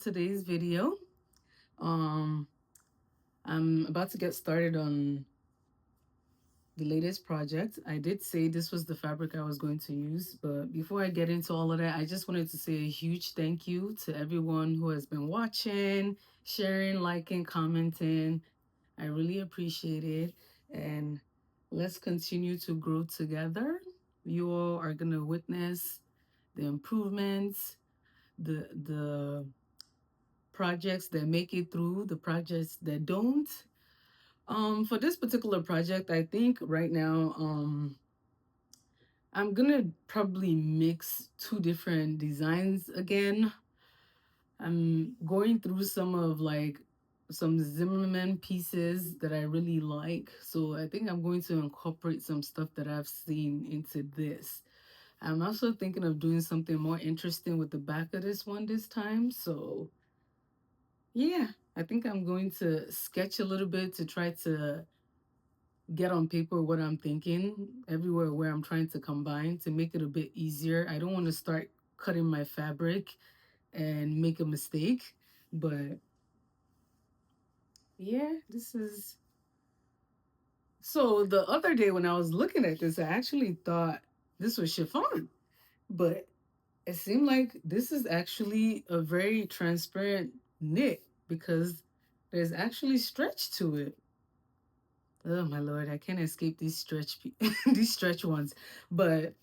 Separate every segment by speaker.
Speaker 1: today's video. I'm about to get started on the latest project. I did say this was the fabric I was going to use, but before I get into all of that, I just wanted to say a huge thank you to everyone who has been watching, sharing, liking, commenting. I really appreciate it. And let's continue to grow together. You all are going to witness the improvements, the projects that make it through, the projects that don't. For this particular project, I think right now, I'm gonna probably mix two different designs again. I'm going through some Zimmerman pieces that I really like. So I think I'm going to incorporate some stuff that I've seen into this. I'm also thinking of doing something more interesting with the back of this one this time. So yeah, I think I'm going to sketch a little bit to try to get on paper what I'm thinking everywhere where I'm trying to combine to make it a bit easier. I don't want to start cutting my fabric and make a mistake, but yeah, this is. So the other day when I was looking at this, I actually thought this was chiffon, but it seemed like this is actually a very transparent knit because there's actually stretch to it. Oh my lord, I can't escape these these stretch ones. But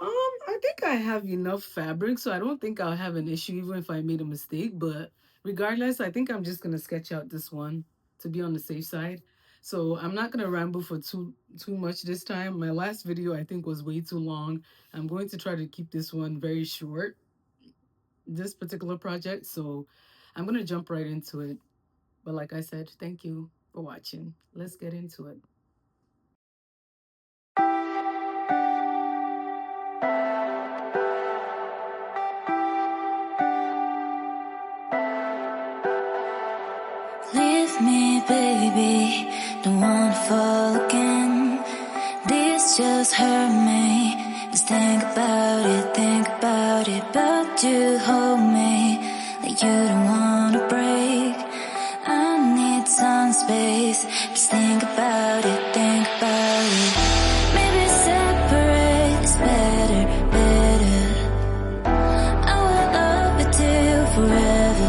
Speaker 1: I think I have enough fabric, so I don't think I'll have an issue even if I made a mistake. But regardless, I think I'm just gonna sketch out this one to be on the safe side. So I'm not gonna ramble for too much this time. My last video I think was way too long. I'm going to try to keep this one very short, this particular project. So I'm gonna jump right into it. But like I said, thank you for watching. Let's get into it.
Speaker 2: Leave me, baby, don't wanna fall again. This just hurt me. Just think about it, but you hold me like you don't wanna break. I need some space. Just think about it, Maybe separate is better. I will love you till forever.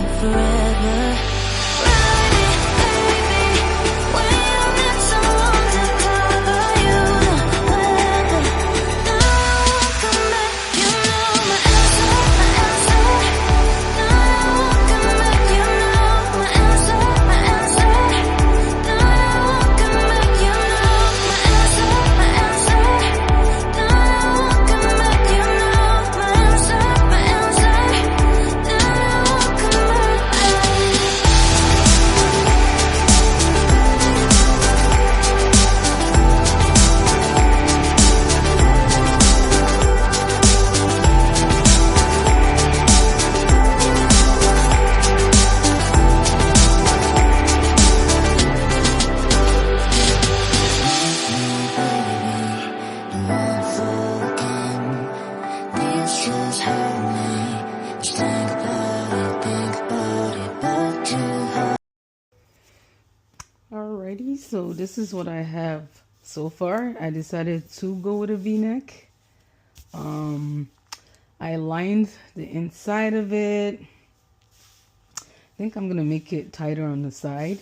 Speaker 1: Alrighty, so this is what I have so far. I decided to go with a V-neck. I lined the inside of it. I think I'm gonna make it tighter on the side.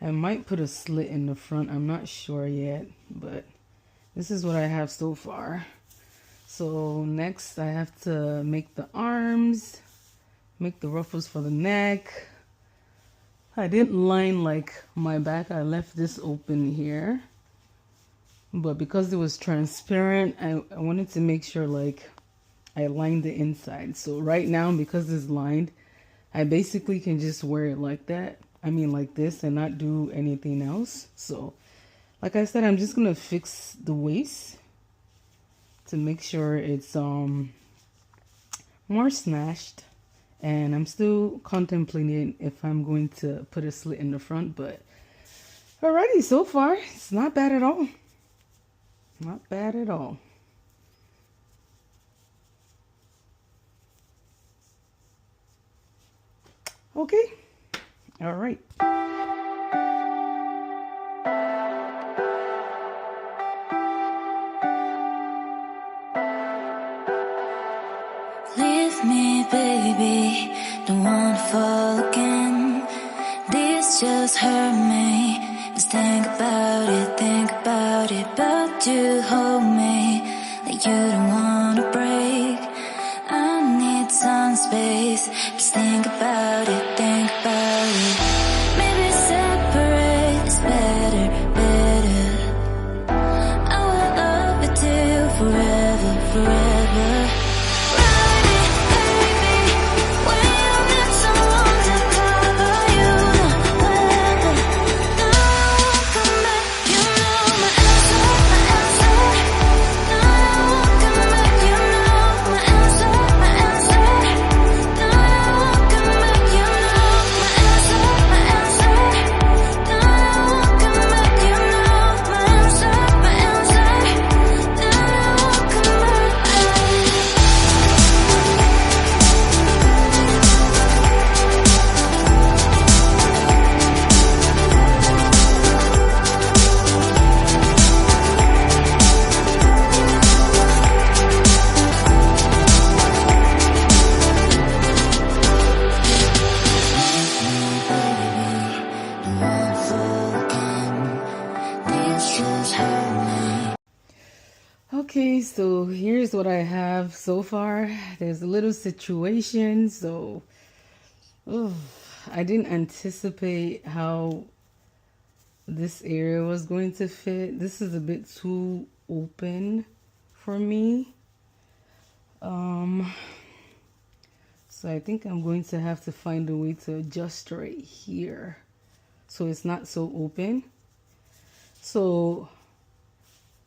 Speaker 1: I might put a slit in the front. I'm not sure yet, but this is what I have so far. So next I have to make the arms, make the ruffles for the neck. I didn't line like my back. I left this open here. But because it was transparent, I wanted to make sure like I lined the inside. So right now, because it's lined, I basically can just wear it like that. I mean like this and not do anything else. So like I said, I'm just going to fix the waist to make sure it's more snatched. And I'm still contemplating if I'm going to put a slit in the front, but alrighty, so far it's not bad at all. Not bad at all. Okay. All right.
Speaker 2: Leave me, baby, don't wanna fall again. This just hurt me. Just think about it, but you hold me like you don't wanna break. I need some space. Just think about it, maybe separate is better, better. I will love you till forever, forever.
Speaker 1: Okay, so here's what I have so far. There's a little situation, so I didn't anticipate how this area was going to fit. This is a bit too open for me. So I think I'm going to have to find a way to adjust right here so it's not so open. So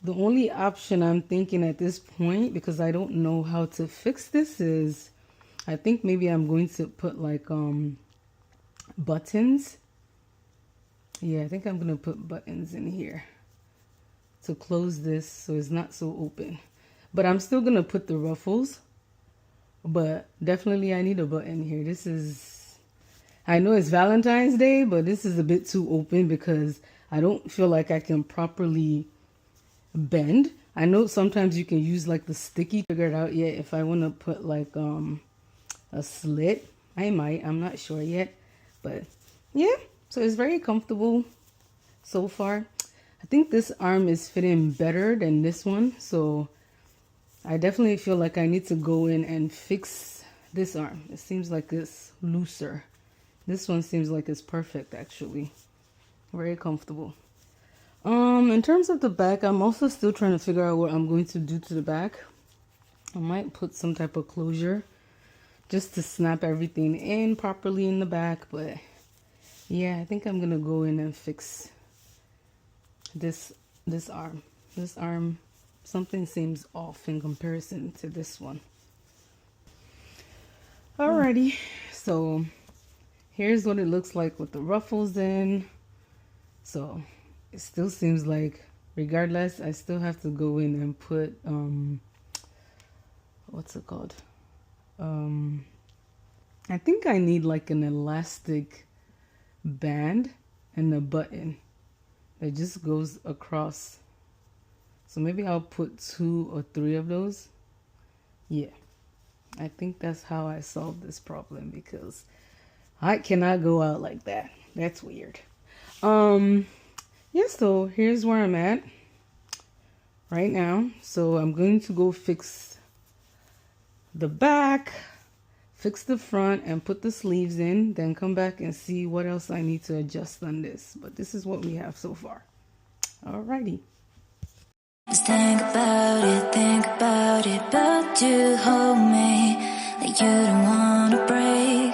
Speaker 1: the only option I'm thinking at this point, because I don't know how to fix this, is I think maybe I'm going to put like buttons. Yeah, I think I'm going to put buttons in here to close this so it's not so open. But I'm still going to put the ruffles. But definitely I need a button here. This is, I know it's Valentine's Day, but this is a bit too open because I don't feel like I can properly bend. I know sometimes you can use like the sticky. Figure it out yet if I want to put like a slit. I might, I'm not sure yet, but yeah, so it's very comfortable so far. I think this arm is fitting better than this one, so I definitely feel like I need to go in and fix this arm. It seems like it's looser. This one seems like it's perfect, actually. Very comfortable. In terms of the back, I'm also still trying to figure out what I'm going to do to the back. I might put some type of closure just to snap everything in properly in the back. But yeah, I think I'm gonna go in and fix this arm. This arm, something seems off in comparison to this one. Alrighty, so here's what it looks like with the ruffles in. So it still seems like, regardless, I still have to go in and put what's it called? I think I need like an elastic band and a button that just goes across. So maybe I'll put 2 or 3 of those. Yeah, I think that's how I solve this problem, because I cannot go out like that. That's weird. Yeah, so here's where I'm at right now. So I'm going to go fix the back, fix the front, and put the sleeves in, then come back and see what else I need to adjust on this. But this is what we have so far. Alrighty.
Speaker 2: Just think about it, but you hold me like you don't wanna break.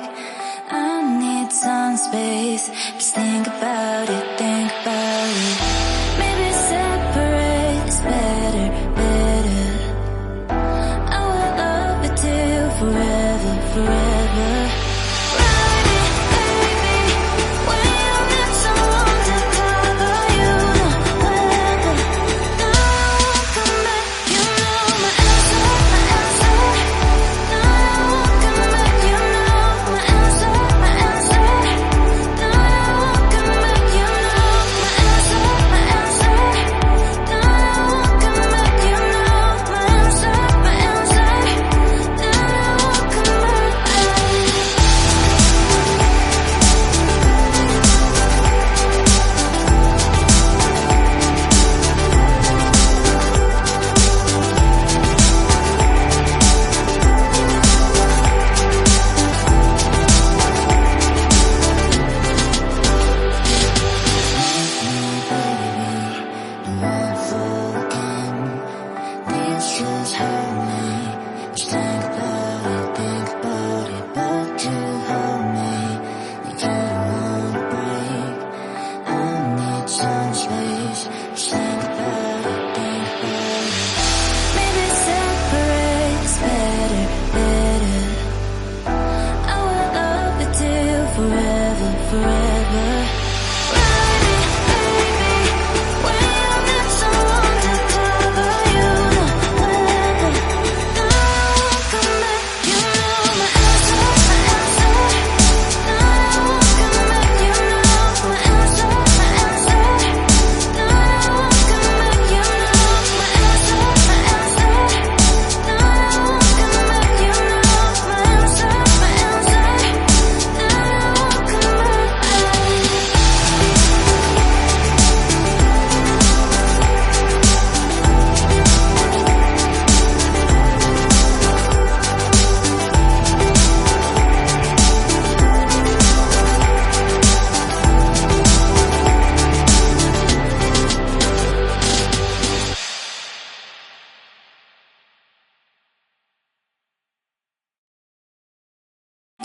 Speaker 2: I need some space. Just think about it, maybe separate is better, better. I will love you till forever, forever.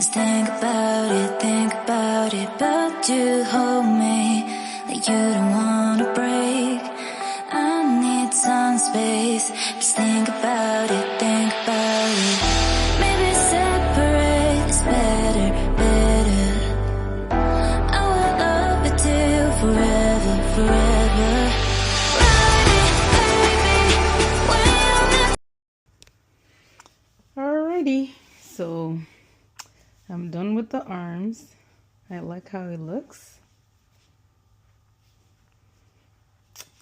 Speaker 2: Just think about it, but you hold me like you don't wanna break. I need some space. Just think about it, think about it. Maybe separate is better, better. I will love you till forever, forever.
Speaker 1: Alrighty, so I'm done with the arms. I like how it looks.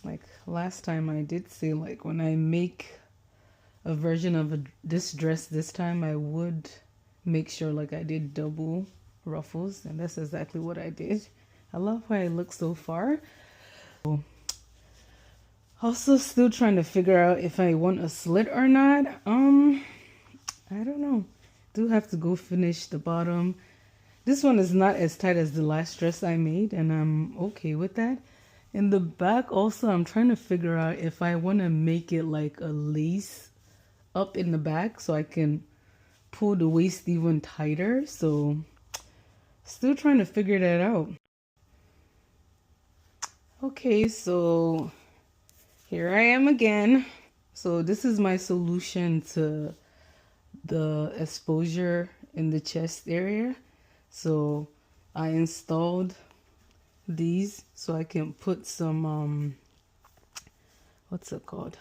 Speaker 1: Like last time I did say, like when I make a version of this dress this time, I would make sure like I did double ruffles, and that's exactly what I did. I love how it looks so far. Also still trying to figure out if I want a slit or not. I don't know. Do have to go finish the bottom. This one is not as tight as the last dress I made, and I'm okay with that. In the back also, I'm trying to figure out if I want to make it like a lace up in the back so I can pull the waist even tighter. So still trying to figure that out. Okay, so here I am again. So this is my solution to the exposure in the chest area. So I installed these so I can put some what's it called,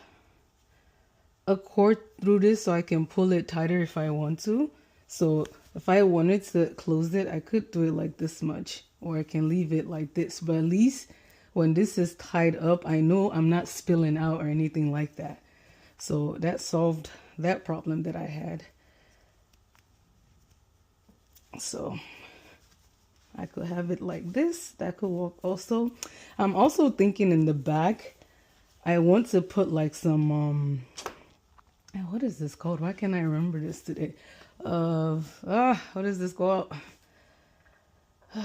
Speaker 1: a cord through this so I can pull it tighter if I want to. So if I wanted to close it, I could do it like this much, or I can leave it like this, but at least when this is tied up, I know I'm not spilling out or anything like that. So that solved that problem that I had. So I could have it like this. That could work also. I'm also thinking in the back, I want to put like some, what is this called? Why can't I remember this today? What is this called? I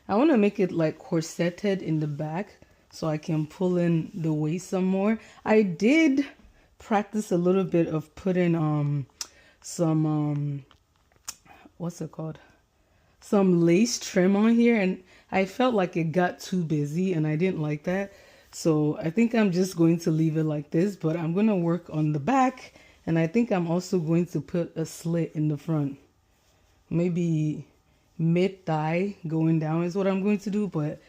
Speaker 1: want to make it like corseted in the back so I can pull in the waist some more. I did practice a little bit of putting some what's it called, some lace trim on here, and I felt like it got too busy and I didn't like that. So I think I'm just going to leave it like this, but I'm going to work on the back, and I think I'm also going to put a slit in the front. Maybe mid-thigh going down is what I'm going to do, but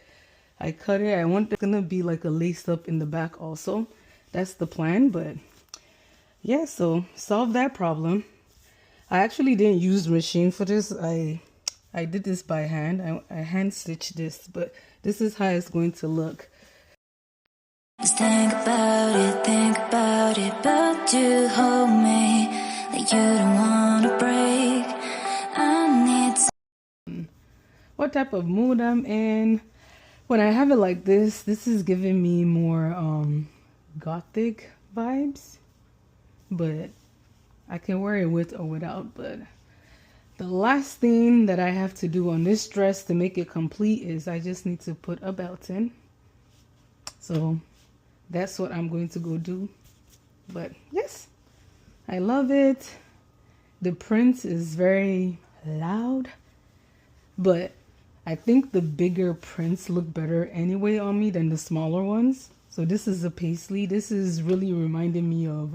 Speaker 1: I cut it. I want it gonna be like a lace up in the back also. That's the plan. But yeah, so solve that problem. I actually didn't use machine for this. I did this by hand. I hand stitched this, but this is how it's going to look.
Speaker 2: Just think about it, but you hold me like you don't wanna break. I need
Speaker 1: what type of mood I'm in. When I have it like this is giving me more gothic vibes, but I can wear it with or without. But the last thing that I have to do on this dress to make it complete is I just need to put a belt in. So that's what I'm going to go do. But yes, I love it. The print is very loud, but I think the bigger prints look better anyway on me than the smaller ones. So this is a paisley. This is really reminding me of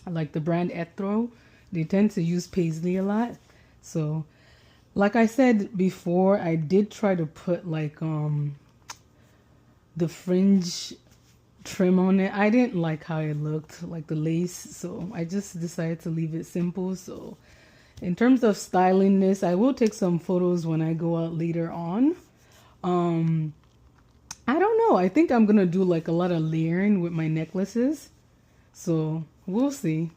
Speaker 1: like the brand Etro. They tend to use paisley a lot. So like I said before, I did try to put like the fringe trim on it. I didn't like how it looked, like the lace, so I just decided to leave it simple. So in terms of styling this, I will take some photos when I go out later on. I don't know. I think I'm gonna do like a lot of layering with my necklaces. So we'll see.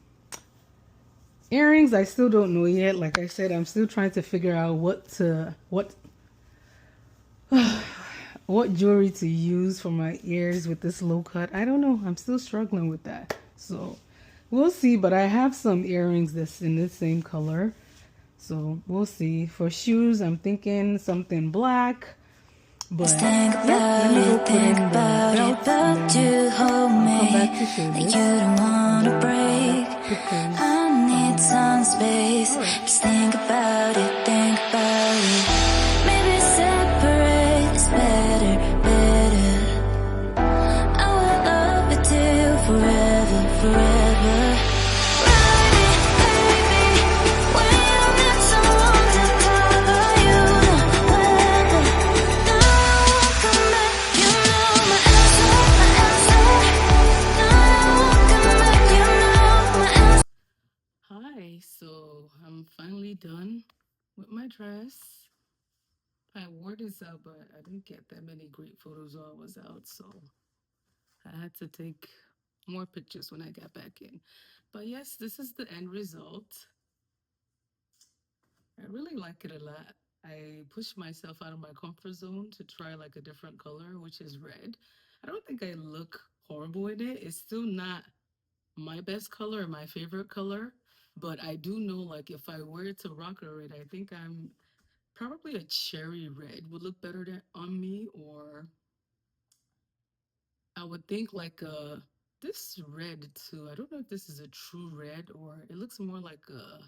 Speaker 1: Earrings, I still don't know yet. Like I said, I'm still trying to figure out what jewelry to use for my ears with this low cut. I don't know. I'm still struggling with that. So we'll see. But I have some earrings that's in the same color. So we'll see. For shoes, I'm thinking something black. But yeah, let me go put in the belt, and then I'll come back to show this.
Speaker 2: you don't wanna break.
Speaker 1: Pictures
Speaker 2: I need minutes on space. Just think about it, think about it. Maybe separate is better, better. I will love you till forever, forever. Ride me, baby, when you need someone to cover you. No weather, no one come back. You know my answer, my answer. No one come back. You know my answer.
Speaker 1: Hi, so I'm finally done with my dress. I wore this out, but I didn't get that many great photos while I was out, so I had to take more pictures when I got back in. But yes, this is the end result. I really like it a lot. I pushed myself out of my comfort zone to try like a different color, which is red. I don't think I look horrible in it. It's still not my best color or my favorite color, but I do know like if I were to rock a red, I think I'm probably a cherry red would look better on me, or I would think like this red too. I don't know if this is a true red or it looks more like a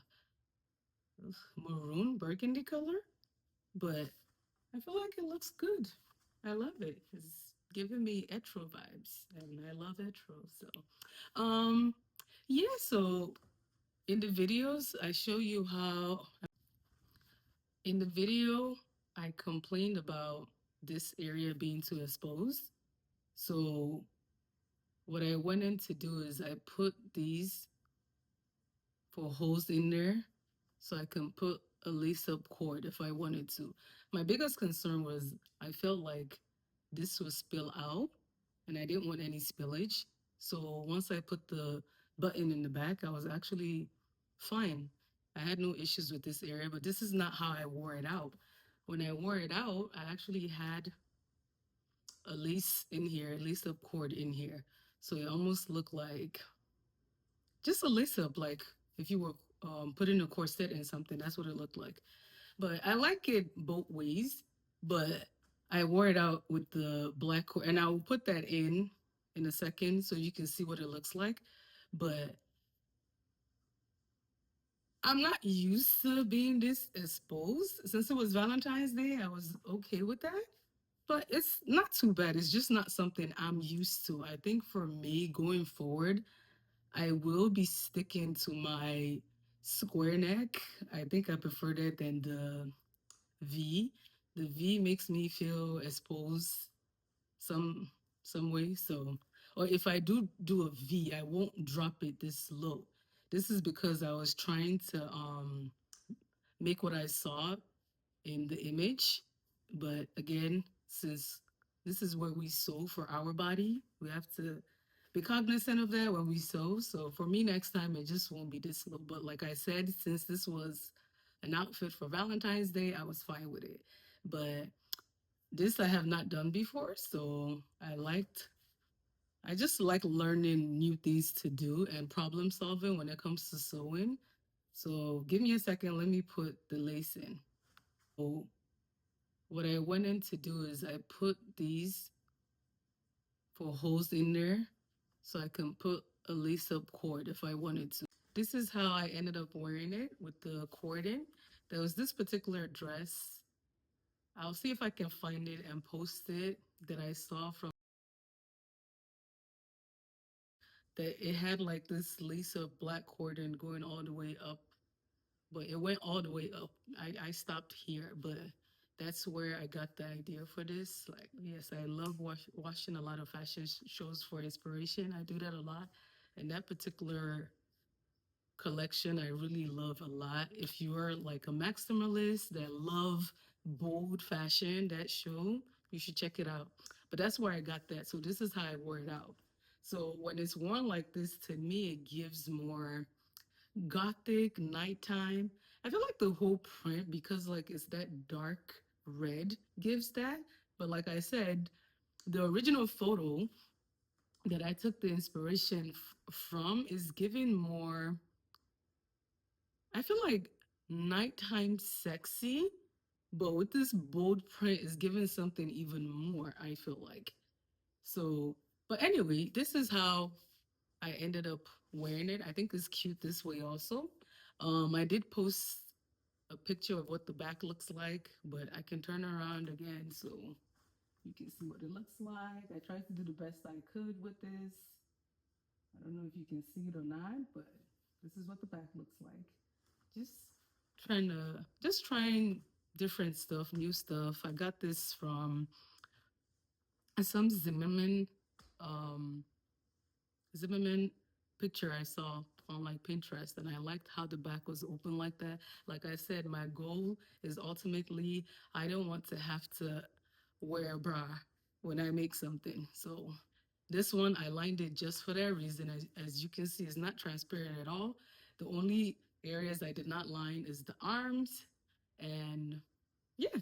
Speaker 1: maroon burgundy color, but I feel like it looks good. I love it. It's giving me Etro vibes, and I love Etro. So, um, yeah. So in the videos, I show you how. In the video, I complained about this area being too exposed. So what I went in to do is I put these for holes in there so I can put a lace up cord if I wanted to. My biggest concern was I felt like this would spill out and I didn't want any spillage. So once I put the button in the back, I was actually fine. I had no issues with this area, but this is not how I wore it out. When I wore it out, I actually had a lace in here, a lace up cord in here. So it almost looked like just a lace up, like if you were putting a corset in something, that's what it looked like. But I like it both ways. But I wore it out with the black cord, and I will put that in a second so you can see what it looks like. But I'm not used to being this exposed. Since it was Valentine's Day, I was okay with that. But it's not too bad. It's just not something I'm used to. I think for me going forward, I will be sticking to my square neck. I think I prefer that than the V. The V makes me feel exposed some some way. So, or if I do a V, I won't drop it this low. This is because I was trying to make what I saw in the image. But again, since this is where we sew for our body, we have to be cognizant of that when we sew. So for me, next time, it just won't be this low. But like I said, since this was an outfit for Valentine's Day, I was fine with it. But this I have not done before. So I just like learning new things to do and problem solving when it comes to sewing. So give me a second. Let me put the lace in. So what I went in to do is I put these for holes in there so I can put a lace up cord if I wanted to. This is how I ended up wearing it with the cord in. There was this particular dress. I'll see if I can find it and post it that I saw from that it had like this lace up black cordon going all the way up, but it went all the way up. I stopped here, but that's where I got the idea for this. Like, yes, I love watching a lot of fashion shows for inspiration. I do that a lot. And that particular collection, I really love a lot. If you are like a maximalist that love bold fashion, that show, you should check it out. But that's where I got that. So this is how I wore it out. So when it's worn like this, to me, it gives more gothic nighttime. I feel like the whole print, because like it's that dark red, gives that. But like I said, the original photo that I took the inspiration from is giving more, I feel like nighttime sexy, but with this bold print is giving something even more, I feel like. So, but anyway, this is how I ended up wearing it. I think it's cute this way also. I did post a picture of what the back looks like, but I can turn around again so you can see what it looks like. I tried to do the best I could with this. I don't know if you can see it or not, but this is what the back looks like. Just just trying different stuff, new stuff. I got this from some um, Zimmerman picture I saw on like Pinterest, and I liked how the back was open like that. Like I said, my goal is ultimately I don't want to have to wear a bra when I make something. So this one I lined it just for that reason. As you can see, it's not transparent at all. The only areas I did not line is the arms and yeah,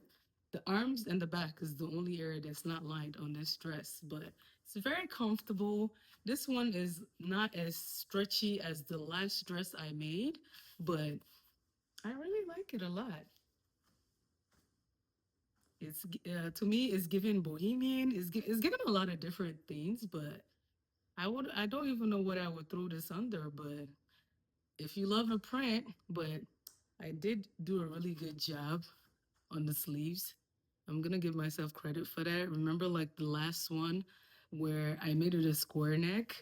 Speaker 1: the arms and the back is the only area that's not lined on this dress, but it's very comfortable. This one is not as stretchy as the last dress I made, but I really like it a lot. It's to me, it's giving bohemian. It's giving a lot of different things, but I don't even know what I would throw this under. But if you love a print, but I did do a really good job on the sleeves. I'm gonna give myself credit for that. Remember, like the last one where I made it a square neck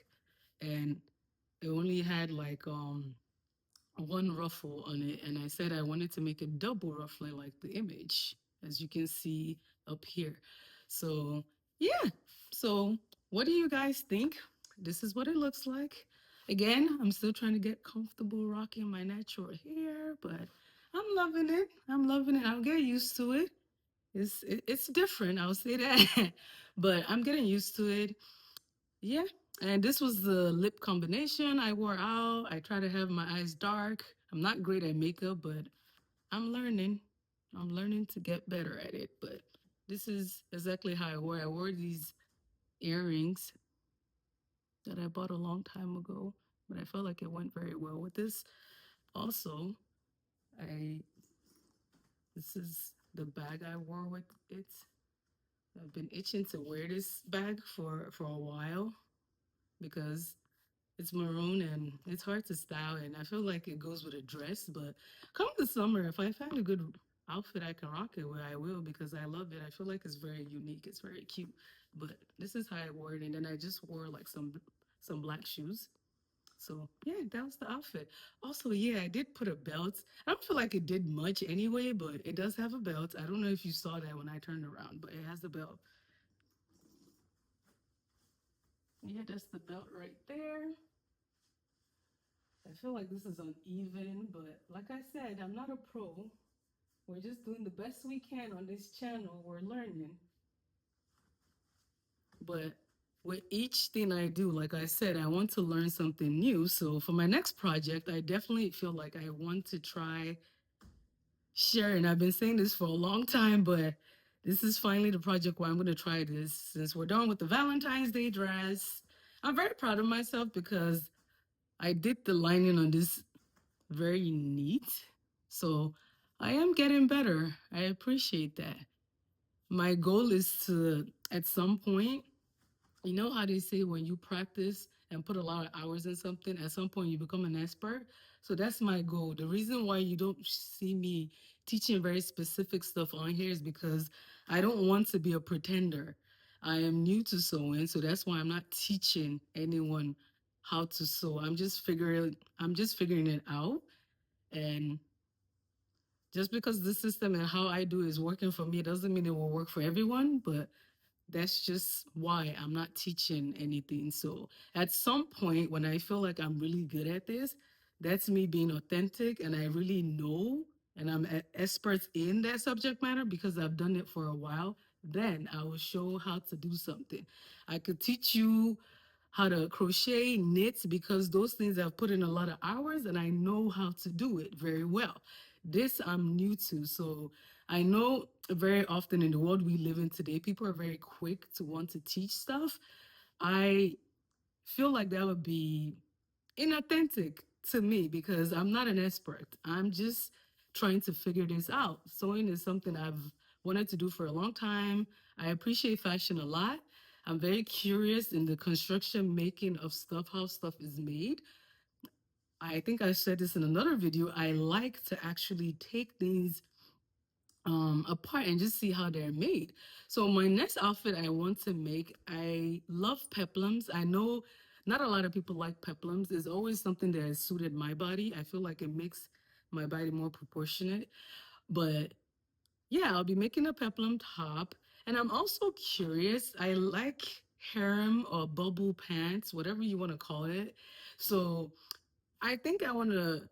Speaker 1: and it only had like one ruffle on it, and I said I wanted to make a double ruffle like the image, as you can see up here. So yeah. So what do you guys think? This is what it looks like. Again, I'm still trying to get comfortable rocking my natural hair, but I'm loving it. I'm loving it. I'll get used to it. It's different, I'll say that. But I'm getting used to it. Yeah. And this was the lip combination I wore out. I try to have my eyes dark. I'm not great at makeup, but I'm learning. I'm learning to get better at it. But this is exactly how I wore. I wore these earrings that I bought a long time ago, but I felt like it went very well with this. Also, I this is the bag I wore with it. I've been itching to wear this bag for a while because it's maroon and it's hard to style, and I feel like it goes with a dress. But come the summer, if I find a good outfit I can rock it with, I will because I love it. I feel like it's very unique. It's very cute. But this is how I wore it, and then I just wore like some black shoes. So yeah, that was the outfit. Also, yeah, I did put a belt. I don't feel like it did much anyway, but it does have a belt. I don't know if you saw that when I turned around, but it has a belt. Yeah, that's the belt right there. I feel like this is uneven, but like I said, I'm not a pro. We're just doing the best we can on this channel. We're learning. But with each thing I do, like I said, I want to learn something new. So for my next project, I definitely feel like I want to try sharing. I've been saying this for a long time, but this is finally the project where I'm going to try this. Since we're done with the Valentine's Day dress, I'm very proud of myself because I did the lining on this very neat. So I am getting better. I appreciate that. My goal is to, at some point, you know how they say when you practice and put a lot of hours in something, at some point you become an expert. So that's my goal. The reason why you don't see me teaching very specific stuff on here is because I don't want to be a pretender. I am new to sewing, so that's why I'm not teaching anyone how to sew. I'm just figuring it out. And just because the system and how I do is working for me doesn't mean it will work for everyone, but that's just why I'm not teaching anything. So at some point, when I feel like I'm really good at this, that's me being authentic and I really know and I'm an expert in that subject matter because I've done it for a while. Then I will show how to do something. I could teach you how to crochet, knit, because those things I've put in a lot of hours and I know how to do it very well. This I'm new to. So I know very often in the world we live in today, people are very quick to want to teach stuff. I feel like that would be inauthentic to me because I'm not an expert. I'm just trying to figure this out. Sewing is something I've wanted to do for a long time. I appreciate fashion a lot. I'm very curious in the construction making of stuff, how stuff is made. I think I said this in another video. I like to actually take things apart and just see how they're made. So my next outfit I want to make, I love peplums. I know not a lot of people like peplums. It's always something that has suited my body. I feel like it makes my body more proportionate. But yeah, I'll be making a peplum top. And I'm also curious. I like harem or bubble pants, whatever you want to call it. So I think I want to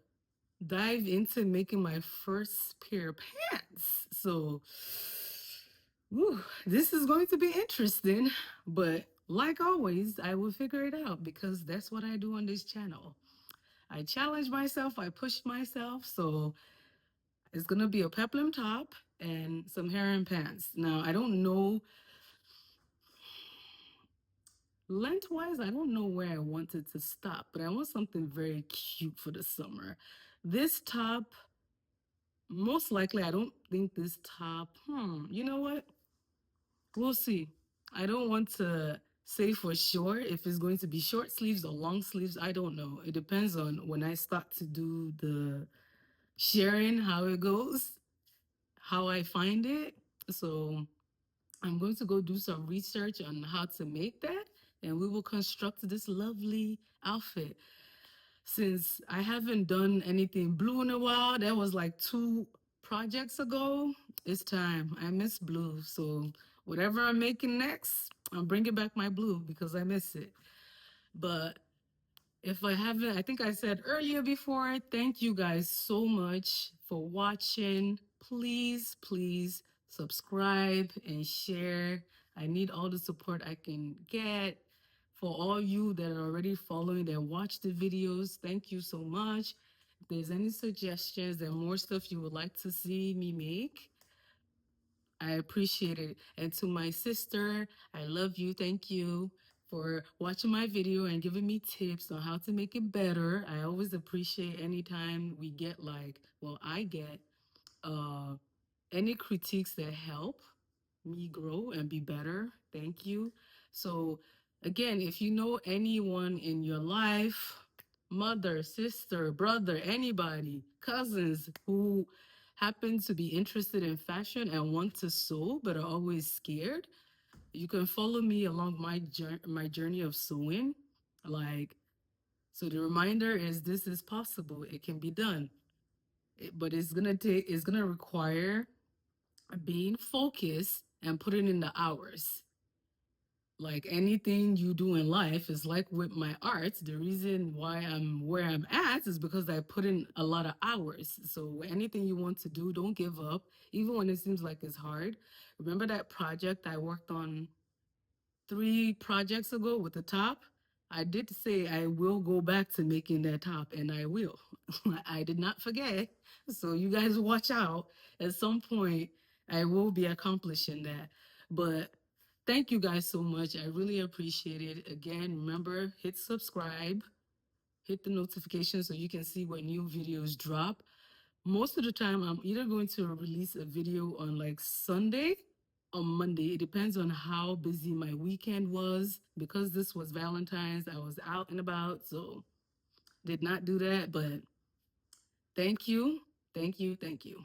Speaker 1: dive into making my first pair of pants. So, whew, this is going to be interesting. But like always, I will figure it out because that's what I do on this channel. I challenge myself, I push myself. So, it's going to be a peplum top and some harem pants. Now, I don't know lengthwise, I don't know where I want it to stop, but I want something very cute for the summer. This top, most likely, I don't think this top, you know what? We'll see. I don't want to say for sure if it's going to be short sleeves or long sleeves. I don't know. It depends on when I start to do the sharing, how it goes, how I find it. So I'm going to go do some research on how to make that, and we will construct this lovely outfit. Since I haven't done anything blue in a while, that was like 2 projects ago. It's time. I miss blue. So whatever I'm making next, I'm bringing back my blue because I miss it. But if I haven't, I think I said earlier before, thank you guys so much for watching. Please, please subscribe and share. I need all the support I can get. For all you that are already following, that watch the videos, thank you so much. If there's any suggestions and more stuff you would like to see me make, I appreciate it. And to my sister, I love you. Thank you for watching my video and giving me tips on how to make it better. I always appreciate anytime we get like, well, I get uh any critiques that help me grow and be better. Thank you. So again, if you know anyone in your life, mother, sister, brother, anybody, cousins who happen to be interested in fashion and want to sew but are always scared, you can follow me along my journey of sewing. Like, so the reminder is this is possible. It can be done. But it's gonna require being focused and putting in the hours. Like anything you do in life is like with my art. The reason why I'm where I'm at is because I put in a lot of hours. So anything you want to do, don't give up, even when it seems like it's hard. Remember that project I worked on 3 projects ago with the top? I did say I will go back to making that top, and I will. I did not forget. So you guys watch out. At some point, I will be accomplishing that. But thank you guys so much. I really appreciate it. Again, remember, hit subscribe, hit the notification so you can see when new videos drop. Most of the time, I'm either going to release a video on like Sunday or Monday. It depends on how busy my weekend was. Because this was Valentine's, I was out and about, so did not do that. But thank you, thank you, thank you.